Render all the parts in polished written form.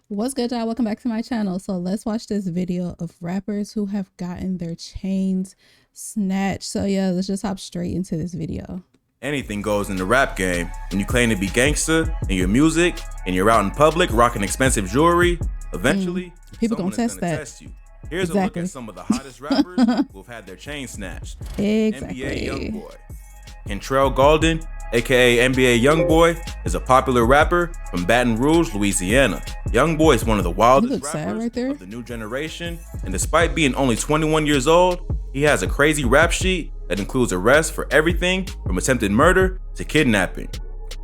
What's good, y'all? Welcome back to my channel. So let's watch this video of rappers who have gotten their chains snatched. So yeah, let's just hop straight into this video. Anything goes in the rap game. When you claim to be gangster in your music and you're out in public rocking expensive jewelry, eventually people gonna test that. Test you. Here's a look at some of the hottest rappers who have had their chains snatched. Exactly. NBA Youngboy. Kentrell Golden, aka NBA Youngboy, is a popular rapper from Baton Rouge, Louisiana. Youngboy is one of the wildest rappers of the new generation, and despite being only 21 years old, he has a crazy rap sheet that includes arrests for everything from attempted murder to kidnapping.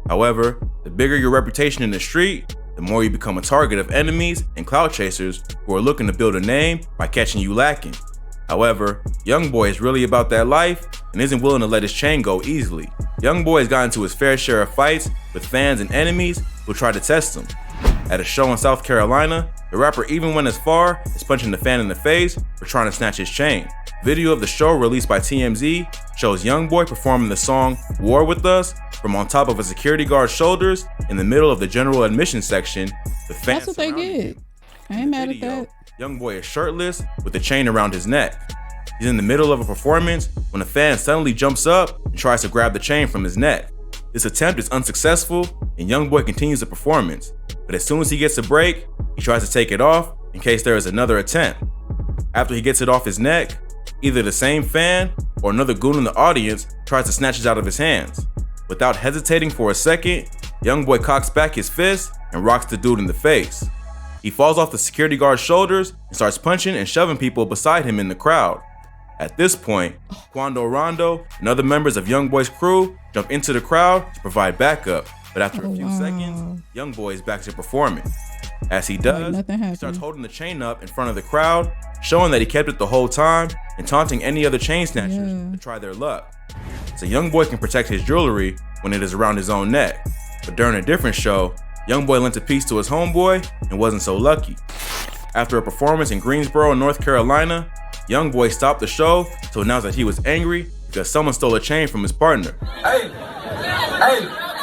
However, the bigger your reputation in the street, the more you become a target of enemies and clout chasers who are looking to build a name by catching you lacking. However, Youngboy is really about that life and isn't willing to let his chain go easily. Youngboy has gotten into his fair share of fights with fans and enemies who try to test him. At a show in South Carolina, the rapper even went as far as punching the fan in the face for trying to snatch his chain. Video of the show released by TMZ shows Youngboy performing the song "War With Us" from on top of a security guard's shoulders in the middle of the general admission section with fans. That's what they get. I ain't mad at that. Youngboy is shirtless with a chain around his neck. He's in the middle of a performance when a fan suddenly jumps up and tries to grab the chain from his neck. This attempt is unsuccessful and Youngboy continues the performance, but as soon as he gets a break, he tries to take it off in case there is another attempt. After he gets it off his neck, either the same fan or another goon in the audience tries to snatch it out of his hands. Without hesitating for a second, Youngboy cocks back his fist and rocks the dude in the face. He falls off the security guard's shoulders and starts punching and shoving people beside him in the crowd. At this point, Quando Rondo and other members of Youngboy's crew jump into the crowd to provide backup, but after a few seconds, Youngboy is back to performing. As he does, he starts holding the chain up in front of the crowd, showing that he kept it the whole time and taunting any other chain snatchers to try their luck. So Youngboy can protect his jewelry when it is around his own neck. But during a different show, Youngboy lent a piece to his homeboy and wasn't so lucky. After a performance in Greensboro, North Carolina, Youngboy stopped the show to announce that he was angry because someone stole a chain from his partner. Hey,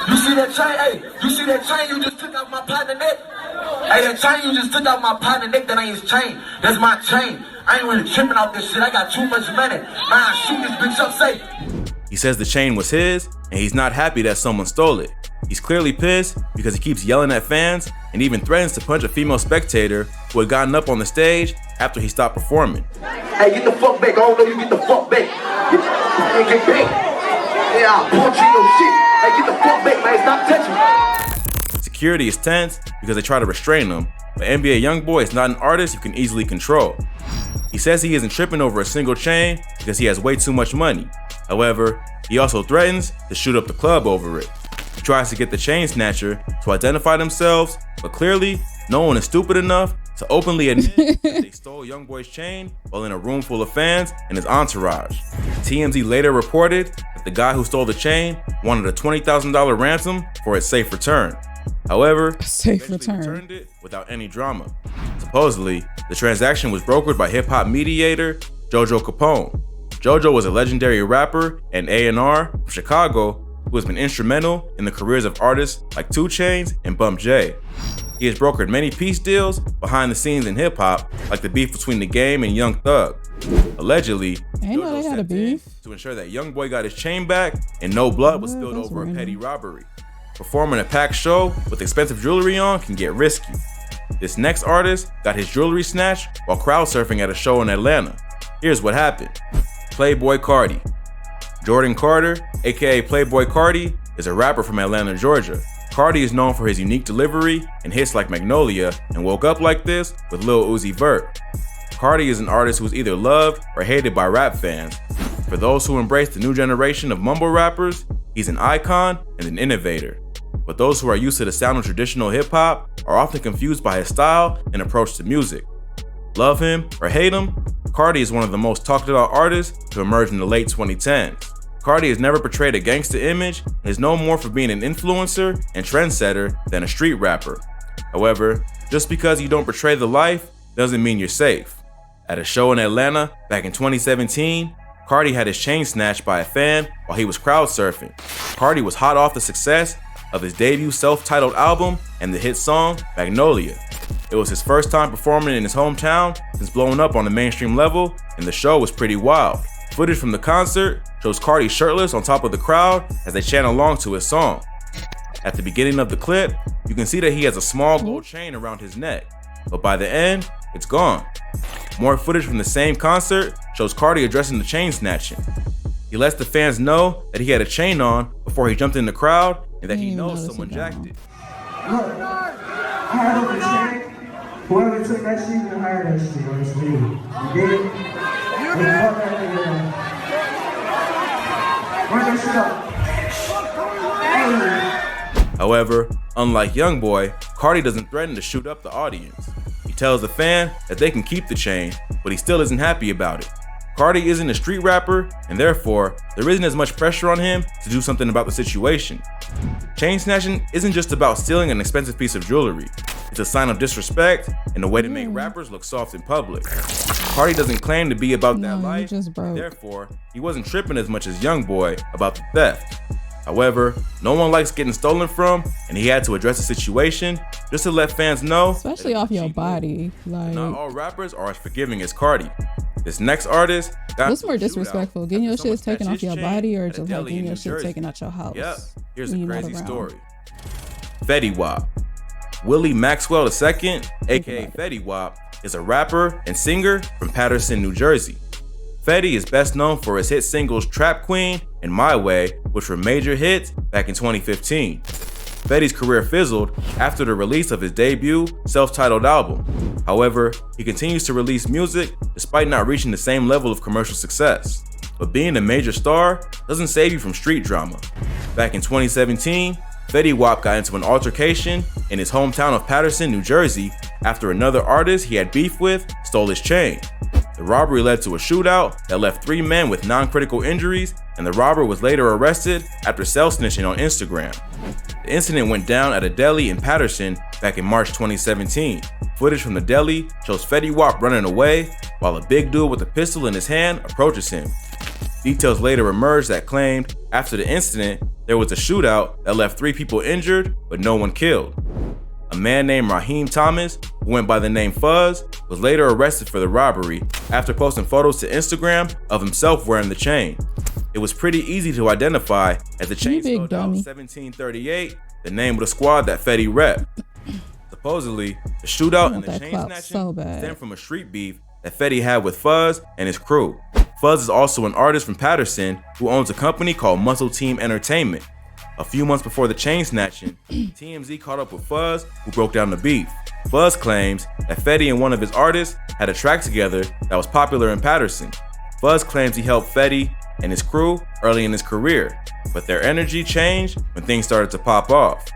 you see that chain? Hey, you see that chain you just took out my partner neck? Hey, that chain you just took out my partner neck, that ain't his chain. That's my chain. I ain't really tripping off this shit. I got too much money. Man, shoot this bitch up safe. He says the chain was his, and he's not happy that someone stole it. He's clearly pissed because he keeps yelling at fans and even threatens to punch a female spectator who had gotten up on the stage after he stopped performing. Hey, get the fuck back. I don't know you get the fuck back. Get back. Yeah, I'll punch you your shit. Hey, get the fuck back, man. Stop touching me. Security is tense because they try to restrain him, but NBA Youngboy is not an artist you can easily control. He says he isn't tripping over a single chain because he has way too much money. However, he also threatens to shoot up the club over it. He tries to get the chain snatcher to identify themselves, but clearly, no one is stupid enough to openly admit that they stole Youngboy's chain while in a room full of fans and his entourage. TMZ later reported that the guy who stole the chain wanted a $20,000 ransom for its safe return. However, he returned it without any drama. Supposedly, the transaction was brokered by hip-hop mediator JoJo Capone. JoJo was a legendary rapper and A&R from Chicago who has been instrumental in the careers of artists like 2 Chainz and Bump J. He has brokered many peace deals behind the scenes in hip-hop, like the beef between The Game and Young Thug. Allegedly, JoJo stepped in to ensure that Youngboy got his chain back and no blood was spilled over a petty robbery. Performing a packed show with expensive jewelry on can get risky. This next artist got his jewelry snatched while crowd surfing at a show in Atlanta. Here's what happened. Playboi Carti. Jordan Carter, aka Playboi Carti, is a rapper from Atlanta, Georgia. Carti is known for his unique delivery and hits like Magnolia and Woke Up Like This with Lil Uzi Vert. Carti is an artist who is either loved or hated by rap fans. For those who embrace the new generation of mumble rappers, he's an icon and an innovator. But those who are used to the sound of traditional hip-hop are often confused by his style and approach to music. Love him or hate him, Carti is one of the most talked about artists to emerge in the late 2010s. Carti has never portrayed a gangster image and is known more for being an influencer and trendsetter than a street rapper. However, just because you don't portray the life doesn't mean you're safe. At a show in Atlanta back in 2017, Carti had his chain snatched by a fan while he was crowd surfing. Carti was hot off the success of his debut self-titled album and the hit song Magnolia. It was his first time performing in his hometown since blowing up on the mainstream level, and the show was pretty wild. Footage from the concert shows Carti shirtless on top of the crowd as they chant along to his song. At the beginning of the clip, you can see that he has a small gold chain around his neck, but by the end, it's gone. More footage from the same concert shows Carti addressing the chain snatching. He lets the fans know that he had a chain on before he jumped in the crowd and that he knows someone jacked it. I had over the chain. Whoever took that shit, you hired that shit on this video. You did it? You did it? Run that shit up. However, unlike Youngboy, Carti doesn't threaten to shoot up the audience. He tells the fan that they can keep the chain, but he still isn't happy about it. Carti isn't a street rapper, and therefore, there isn't as much pressure on him to do something about the situation. Chain snatching isn't just about stealing an expensive piece of jewelry. It's a sign of disrespect and a way to make rappers look soft in public. Carti doesn't claim to be about that life, therefore, he wasn't tripping as much as Youngboy about the theft. However, no one likes getting stolen from, and he had to address the situation just to let fans know, especially off your body. Like, not all rappers are as forgiving as Carti. This next artist got what's more disrespectful, getting your shit taken off your body or just like getting your shit taken out your house? Yep, here's a crazy story. Fetty Wap. Willie Maxwell II, aka Fetty Wap, is a rapper and singer from Paterson, New Jersey. Fetty is best known for his hit singles Trap Queen and My Way, which were major hits back in 2015. Fetty's career fizzled after the release of his debut, self-titled album. However, he continues to release music despite not reaching the same level of commercial success. But being a major star doesn't save you from street drama. Back in 2017, Fetty Wap got into an altercation in his hometown of Paterson, New Jersey, after another artist he had beef with stole his chain. The robbery led to a shootout that left 3 men with non-critical injuries, and the robber was later arrested after self-snitching on Instagram. The incident went down at a deli in Paterson back in March 2017. Footage from the deli shows Fetty Wap running away while a big dude with a pistol in his hand approaches him. Details later emerged that claimed after the incident, there was a shootout that left 3 people injured but no one killed. A man named Raheem Thomas, who went by the name Fuzz, was later arrested for the robbery after posting photos to Instagram of himself wearing the chain. It was pretty easy to identify as the chain spelled out 1738, the name of the squad that Fetty rep. Supposedly, the shootout and the chain snatching stemmed from a street beef that Fetty had with Fuzz and his crew. Fuzz is also an artist from Paterson who owns a company called Muscle Team Entertainment. A few months before the chain snatching, TMZ caught up with Fuzz, who broke down the beef. Fuzz claims that Fetty and one of his artists had a track together that was popular in Paterson. Fuzz claims he helped Fetty and his crew early in his career, but their energy changed when things started to pop off.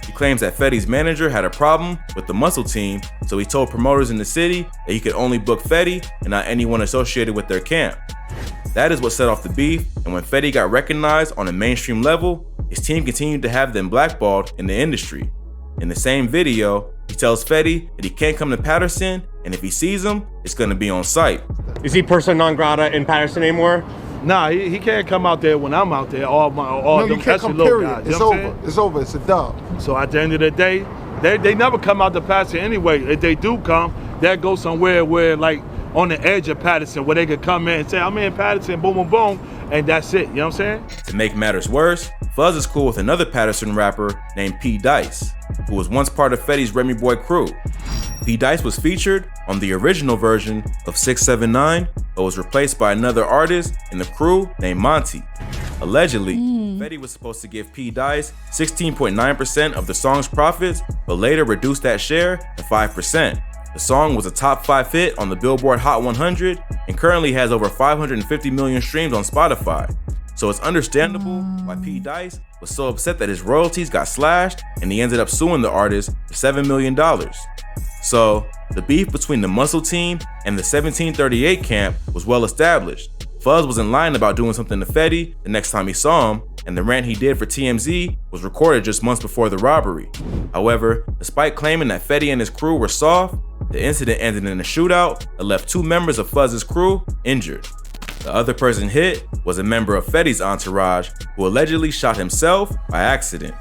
He claims that Fetty's manager had a problem with the Muscle Team, so he told promoters in the city that he could only book Fetty and not anyone associated with their camp. That is what set off the beef, and when Fetty got recognized on a mainstream level, his team continued to have them blackballed in the industry. In the same video, he tells Fetty that he can't come to Paterson, and if he sees him, it's gonna be on site. Is he persona non grata in Paterson anymore? Nah, he can't come out there when I'm out there. All no, them you can't come, little period. guys. It's over. It's over. It's a dub. So at the end of the day, they never come out to Paterson anyway. If they do come, they'll go somewhere where like on the edge of Paterson where they could come in and say, I'm in Paterson, boom, boom, boom, and that's it. You know what I'm saying? To make matters worse, Fuzz is cool with another Paterson rapper named P. Dice, who was once part of Fetty's Remy Boy crew. P. Dice was featured on the original version of 679, but was replaced by another artist in the crew named Monty. Allegedly, Fetty was supposed to give P. Dice 16.9% of the song's profits, but later reduced that share to 5%. The song was a top 5 hit on the Billboard Hot 100 and currently has over 550 million streams on Spotify. So it's understandable why P. Dice was so upset that his royalties got slashed and he ended up suing the artist for $7 million. So the beef between the Muscle Team and the 1738 camp was well established. Fuzz wasn't lying about doing something to Fetty the next time he saw him, and the rant he did for TMZ was recorded just months before the robbery. However, despite claiming that Fetty and his crew were soft, the incident ended in a shootout that left 2 members of Fuzz's crew injured. The other person hit was a member of Fetty's entourage who allegedly shot himself by accident.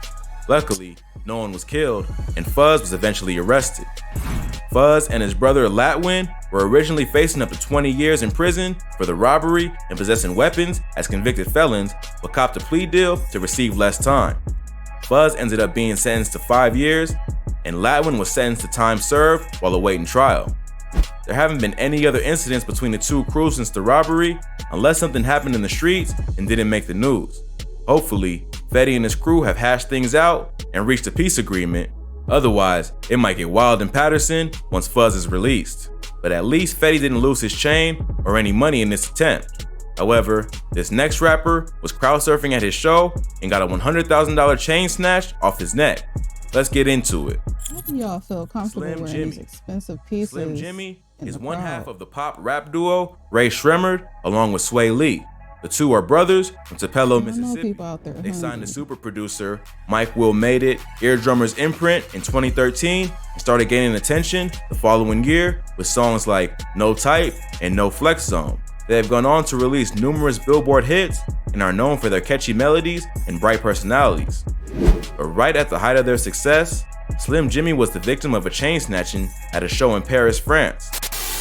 Luckily, no one was killed, and Fuzz was eventually arrested. Fuzz and his brother Latwin were originally facing up to 20 years in prison for the robbery and possessing weapons as convicted felons, but copped a plea deal to receive less time. Fuzz ended up being sentenced to 5 years, and Latwin was sentenced to time served while awaiting trial. There haven't been any other incidents between the two crews since the robbery, unless something happened in the streets and didn't make the news. Hopefully, Fetty and his crew have hashed things out and reached a peace agreement. Otherwise, it might get wild in Patterson once Fuzz is released. But at least Fetty didn't lose his chain or any money in this attempt. However, this next rapper was crowd surfing at his show and got a $100,000 chain snatched off his neck. Let's get into it. How do y'all feel comfortable Slim wearing these Jxmmi. expensive pieces? Slim Jxmmi is the one crowd? half of the pop rap duo Ray Shremmerd along with Sway Lee. The two are brothers from Tupelo, I know Mississippi. people out there They signed hungry. to super producer Mike Will Made It, Eardrummer's imprint in 2013 and started gaining attention the following year with songs like No Type and No Flex Zone. They have gone on to release numerous Billboard hits and are known for their catchy melodies and bright personalities. But right at the height of their success, Slim Jxmmi was the victim of a chain snatching at a show in Paris, France.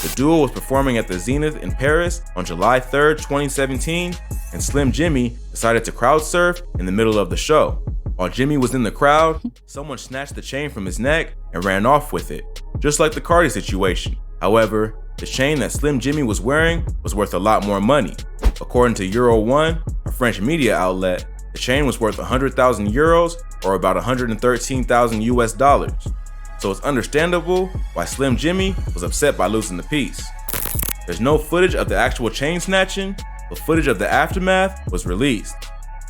The duo was performing at the Zenith in Paris on July 3rd, 2017, and Slim Jxmmi decided to crowd surf in the middle of the show. While Jxmmi was in the crowd, someone snatched the chain from his neck and ran off with it, just like the Carti situation. However, the chain that Slim Jxmmi was wearing was worth a lot more money. According to Euro One, a French media outlet, the chain was worth 100,000 euros or about 113,000 US dollars. So it's understandable why Slim Jxmmi was upset by losing the piece. There's no footage of the actual chain snatching, but footage of the aftermath was released.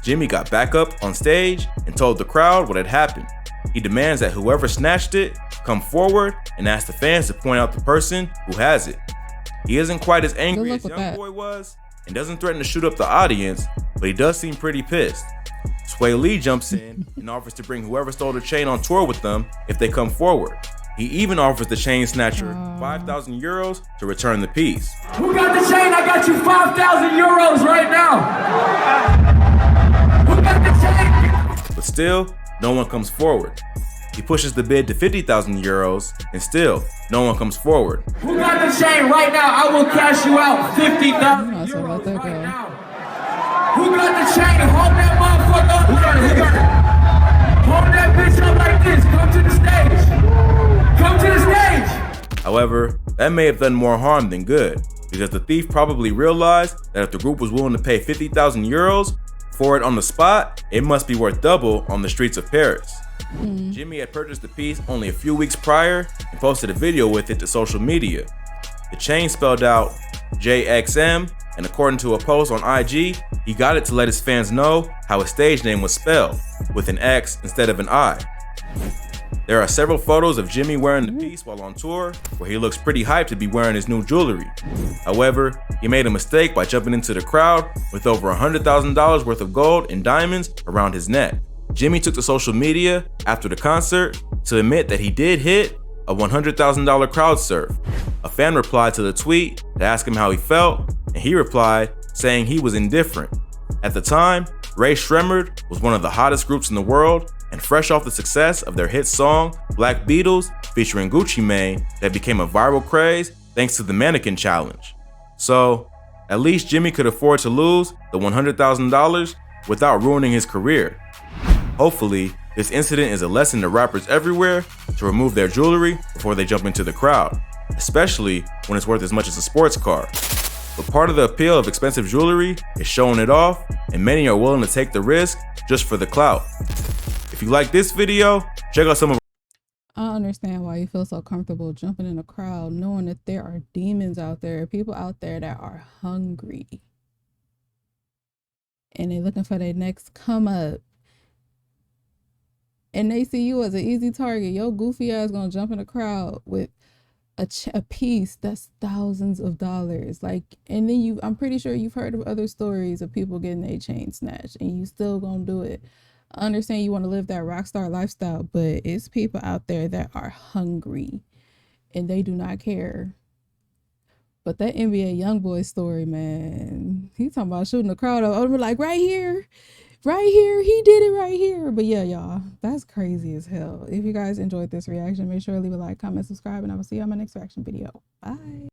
Jxmmi got back up on stage and told the crowd what had happened. He demands that whoever snatched it come forward and ask the fans to point out the person who has it. He isn't quite as angry as Youngboy was and doesn't threaten to shoot up the audience, but he does seem pretty pissed. Sway Lee jumps in and offers to bring whoever stole the chain on tour with them if they come forward. He even offers the chain snatcher 5,000 euros to return the piece. Who got the chain? I got you 5,000 euros right now. Who got the chain? But still, no one comes forward. He pushes the bid to 50,000 euros and still, no one comes forward. Who got the chain right now? I will cash you out 50,000 might as well let euros that right go. now. Who got the chain? Hold that motherfucker up. Who got it? Hold that bitch up like this. Come to the stage. Come to the stage. However, that may have done more harm than good, because the thief probably realized that if the group was willing to pay 50,000 euros for it on the spot, it must be worth double on the streets of Paris. Jxmmi had purchased the piece only a few weeks prior and posted a video with it to social media. The chain spelled out JXM, and according to a post on IG, he got it to let his fans know how his stage name was spelled, with an X instead of an I. There are several photos of Jxmmi wearing the piece while on tour, where he looks pretty hyped to be wearing his new jewelry. However, he made a mistake by jumping into the crowd with over $100,000 worth of gold and diamonds around his neck. Jxmmi took to social media after the concert to admit that he did hit a $100,000 crowd surf. A fan replied to the tweet to ask him how he felt, and he replied saying he was indifferent. At the time, Ray Shremmerd was one of the hottest groups in the world, and fresh off the success of their hit song Black Beatles featuring Gucci Mane that became a viral craze thanks to the mannequin challenge. So, at least Jxmmi could afford to lose the $100,000 without ruining his career. Hopefully, this incident is a lesson to rappers everywhere to remove their jewelry before they jump into the crowd, especially when it's worth as much as a sports car. But part of the appeal of expensive jewelry is showing it off, and many are willing to take the risk just for the clout. If you like this video, check out some of I understand why you feel so comfortable jumping in a crowd, knowing that there are demons out there, people out there that are hungry. And they're looking for their next come up. And they see you as an easy target. Your goofy ass gonna jump in a crowd with a piece that's thousands of dollars. Like, and then I'm pretty sure you've heard of other stories of people getting their chain snatched, and you still gonna do it. I understand you want to live that rock star lifestyle, but it's people out there that are hungry and they do not care. But that NBA Youngboy story, man, he talking about shooting the crowd up. I'm like, right here, right here. He did it right here. But yeah, y'all, that's crazy as hell. If you guys enjoyed this reaction, make sure to leave a like, comment, subscribe, and I will see you on my next reaction video. Bye.